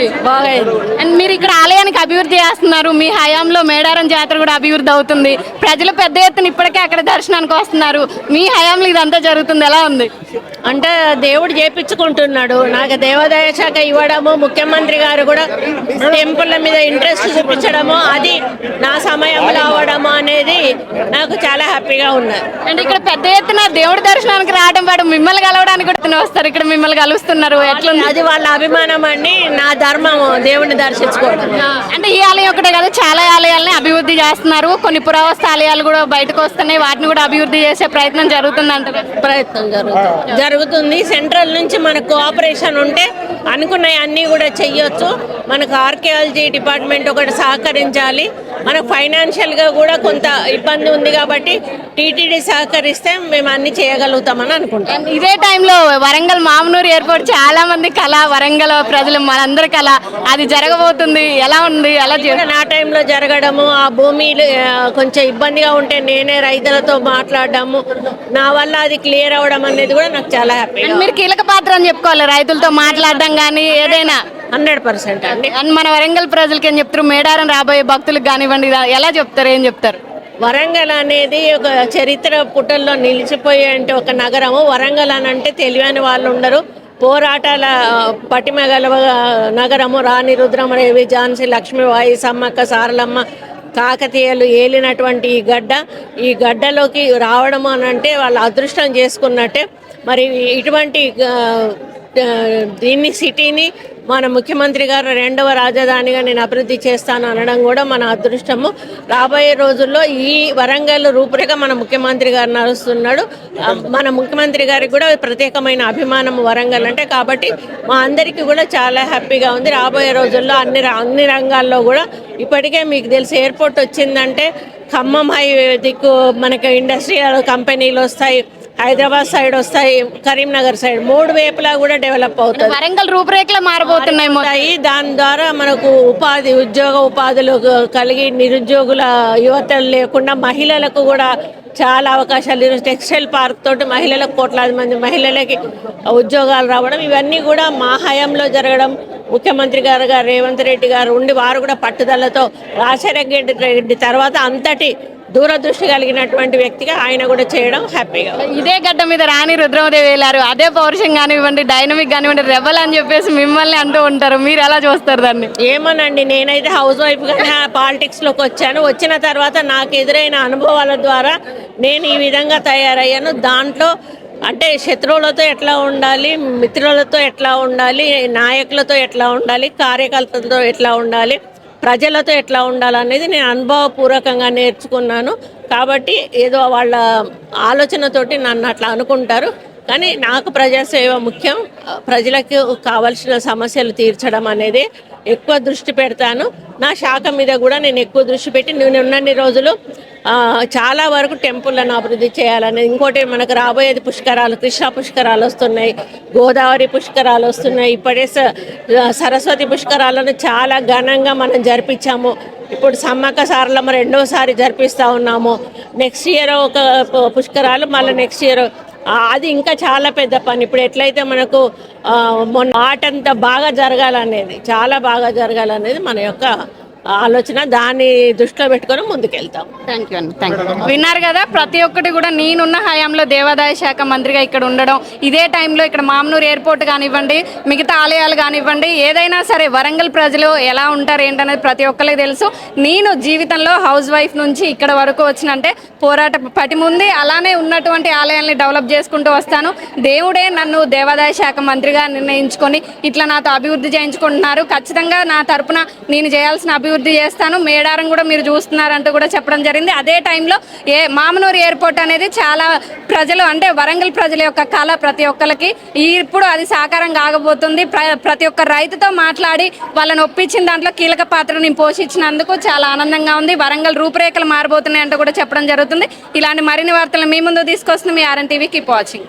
అయింది. బాగా అయింది. అండ్ మీరు ఇక్కడ ఆలయానికి అభివృద్ధి చేస్తున్నారు. మీ హయాంలో మేడారం జాతర కూడా అభివృద్ధి అవుతుంది. ప్రజలు పెద్ద ఎత్తున ఇప్పటికే అక్కడ దర్శనానికి వస్తున్నారు. మీ హయాంలో ఇదంతా జరుగుతుంది, ఎలా ఉంది? అంటే దేవుడు చేపించుకుంటున్నాడు. నాకు దేవాదాయ శాఖ ఇవ్వడము, ముఖ్యమంత్రి గారు కూడా టెంపుల్ల మీద ఇంట్రెస్ట్ చూపించడము, అది నా సమయంలో అవ్వడము అనేది నాకు చాలా హ్యాపీగా ఉన్నది. అండ్ ఇక్కడ పెద్ద ఎత్తున దేవుడి దర్శనానికి రావడం పాటు మిమ్మల్ని కలవడానికి కూడా వస్తారు. ఇక్కడ మిమ్మల్ని కలుస్తున్నారు, ఎట్లుంది? అది వాళ్ళ అభిమానం అండి, నా ధర్మము దేవుడిని దర్శించుకోవడం. అంటే ఈ ఆలయం ఒకటే కాదు, చాలా ఆలయాలని అభివృద్ధి చేస్తున్నారు. కొన్ని పురావస్తు ఆలయాలు కూడా బయటకు వస్తున్నాయి, వాటిని కూడా అభివృద్ధి చేసే ప్రయత్నం జరుగుతుంది అంటారు. ప్రయత్నం జరుగుతుంది. సెంట్రల్ నుంచి మనకు కోఆపరేషన్ ఉంటే అనుకున్నవి అన్నీ కూడా చెయ్యొచ్చు. మనకు ఆర్కియాలజీ డిపార్ట్మెంట్ ఒకటి సహకరించాలి. మనకు ఫైనాన్షియల్గా కూడా కొంత ఇబ్బంది ఉంది కాబట్టి టీటీడీ సహకరిస్తే మేము అన్ని చేయగలుగుతామని అనుకుంటాం. ఇదే టైంలో వరంగల్ మామనూరు ఎయిర్పోర్ట్ చాలా మంది కళ, వరంగల్ ప్రజలు మనందరి కళ, అది జరగబోతుంది, ఎలా ఉంది? అలా నా టైంలో జరగడము, ఆ భూమి కొంచెం ఇబ్బందిగా ఉంటే నేనే రైతులతో మాట్లాడడము, నా వల్ల అది క్లియర్ అవ్వడం అనేది కూడా నాకు చాలా హ్యాపీ. మీరు కీలక పాత్ర అని చెప్పుకోవాలి, రైతులతో మాట్లాడడం కానీ ఏదైనా. 100% అండి. అండ్ మన వరంగల్ ప్రజలకి ఏం చెప్తారు? మేడారం రాబోయే భక్తులకు కానివ్వండి, ఎలా చెప్తారు, ఏం చెప్తారు? వరంగల్ అనేది ఒక చరిత్ర పుటల్లో నిలిచిపోయే అంటే ఒక నగరము. వరంగల్ అని అంటే తెలియని వాళ్ళు ఉండరు. పోరాటాల పటిమ గల నగరము. రాణి రుద్రమదేవి, ఝాన్సీ లక్ష్మీబాయి, సమ్మక్క సారలమ్మ, కాకతీయులు ఏలినటువంటి ఈ గడ్డలోకి రావడం అని అంటే వాళ్ళ అదృష్టం చేసుకున్నట్టే. మరి ఇటువంటి దీన్ని సిటీని మన ముఖ్యమంత్రి గారు 2వ రాజధానిగా నేను అభివృద్ధి చేస్తాను అనడం కూడా మన అదృష్టము. రాబోయే రోజుల్లో ఈ వరంగల్ రూపురేఖ మన ముఖ్యమంత్రి గారు నడుస్తున్నాడు. మన ముఖ్యమంత్రి గారికి కూడా ప్రత్యేకమైన అభిమానం వరంగల్ అంటే. కాబట్టి మా అందరికీ కూడా చాలా హ్యాపీగా ఉంది. రాబోయే రోజుల్లో అన్ని రంగాల్లో కూడా ఇప్పటికే మీకు తెలిసి ఎయిర్పోర్ట్ వచ్చిందంటే ఖమ్మం హైవే దిక్కు మనకి ఇండస్ట్రియల్ కంపెనీలు వస్తాయి, హైదరాబాద్ సైడ్ వస్తాయి, కరీంనగర్ సైడ్, 3 వైపులా కూడా డెవలప్ అవుతుంది. వరంగల్ రూపురేఖలు మారబోతున్నాయి. దాని ద్వారా మనకు ఉద్యోగాలు కలిగి నిరుద్యోగుల యువతలు లేకుండా మహిళలకు కూడా చాలా అవకాశాలు. టెక్స్టైల్ పార్క్ తోటి మహిళలకు కోట్లాది మంది మహిళలకి ఉద్యోగాలు రావడం, ఇవన్నీ కూడా మా హయాంలో జరగడం. ముఖ్యమంత్రి గారు రేవంత్ రెడ్డి గారు ఉండి వారు కూడా పట్టుదలతో రాజశేఖర రెడ్డి తర్వాత అంతటి దూరదృష్టి కలిగినటువంటి వ్యక్తిగా ఆయన కూడా చేయడం హ్యాపీగా. ఇదే గడ్డ మీద రాణి రుద్రమదేవి వెళ్ళారు, అదే పౌరుషం కానివ్వండి, డైనమిక్ కానివ్వండి, రెబల్ అని చెప్పేసి మిమ్మల్ని అంటూ ఉంటారు. మీరు ఎలా చూస్తారు దాన్ని? ఏమోనండి, నేనైతే హౌస్ వైఫ్గానే పాలిటిక్స్లోకి వచ్చాను. వచ్చిన తర్వాత నాకు ఎదురైన అనుభవాల ద్వారా నేను ఈ విధంగా తయారయ్యాను. దాంట్లో అంటే శత్రువులతో ఎట్లా ఉండాలి, మిత్రులతో ఎట్లా ఉండాలి, నాయకులతో ఎట్లా ఉండాలి, కార్యకర్తలతో ఎట్లా ఉండాలి, ప్రజలతో ఎట్లా ఉండాలనేది నేను అనుభవపూర్వకంగా నేర్చుకున్నాను. కాబట్టి ఏదో వాళ్ళ ఆలోచనతోటి నన్ను అట్లా అనుకుంటారు, కానీ నాకు ప్రజాసేవ ముఖ్యం. ప్రజలకు కావాల్సిన సమస్యలు తీర్చడం అనేది ఎక్కువ దృష్టి పెడతాను. నా శాఖ మీద కూడా నేను ఎక్కువ దృష్టి పెట్టి నేను ఉన్నన్ని రోజులు చాలా వరకు టెంపుల్లను అభివృద్ధి చేయాలనేది. ఇంకోటి మనకు రాబోయేది పుష్కరాలు, కృష్ణా పుష్కరాలు వస్తున్నాయి, గోదావరి పుష్కరాలు వస్తున్నాయి. ఇప్పుడే సరస్వతి పుష్కరాలను చాలా ఘనంగా మనం జరిపించాము. ఇప్పుడు సమ్మక్క సారలమ్మ 2వసారి జరిపిస్తూ ఉన్నాము. నెక్స్ట్ ఇయర్ ఒక పుష్కరాలు, మళ్ళీ నెక్స్ట్ ఇయర్ అది ఇంకా చాలా పెద్ద పని. ఇప్పుడు ఎట్లయితే మనకు మొన్న ఆటంతా బాగా జరగాలనేది, చాలా బాగా జరగాలనేది మన యొక్క ఆలోచన. దాన్ని దృష్టిలో పెట్టుకొని ముందుకెళ్తాం. థ్యాంక్ యూ అండి, థ్యాంక్ యూ. విన్నారు కదా, ప్రతి ఒక్కటి కూడా నేనున్న హయాంలో దేవాదాయ శాఖ మంత్రిగా ఇక్కడ ఉండడం, ఇదే టైంలో ఇక్కడ మామనూరు ఎయిర్పోర్ట్ కానివ్వండి, మిగతా ఆలయాలు కానివ్వండి, ఏదైనా సరే వరంగల్ ప్రజలు ఎలా ఉంటారు ఏంటనేది ప్రతి ఒక్కరికి తెలుసు. నేను జీవితంలో హౌస్ వైఫ్ నుంచి ఇక్కడ వరకు వచ్చినంటే పోరాట పటి ముందు అలానే ఉన్నటువంటి ఆలయాల్ని డెవలప్ చేసుకుంటూ వస్తాను. దేవుడే నన్ను దేవాదాయ శాఖ మంత్రిగా నిర్ణయించుకొని ఇట్లా నాతో అభివృద్ధి చేయించుకుంటున్నారు. ఖచ్చితంగా నా తరపున నేను చేయాల్సిన అభివృద్ధి చేస్తాను. మేడారం కూడా మీరు చూస్తున్నారంటూ కూడా చెప్పడం జరిగింది. అదే టైంలో మామనూరు ఎయిర్పోర్ట్ అనేది చాలా ప్రజలు అంటే వరంగల్ ప్రజల యొక్క కళ, ప్రతి ఒక్కరికి ఇప్పుడు అది సాకారం కాకపోతుంది. ప్రతి ఒక్క రైతుతో మాట్లాడి వాళ్ళని ఒప్పించిన దాంట్లో కీలక పాత్ర నేను పోషించినందుకు చాలా ఆనందంగా ఉంది. వరంగల్ రూపురేఖలు మారబోతున్నాయంటూ కూడా చెప్పడం జరుగుతుంది. ఇలాంటి మరిన్ని వార్తలు మీ ముందు తీసుకొస్తుంది మీ RN TV. Keep watching.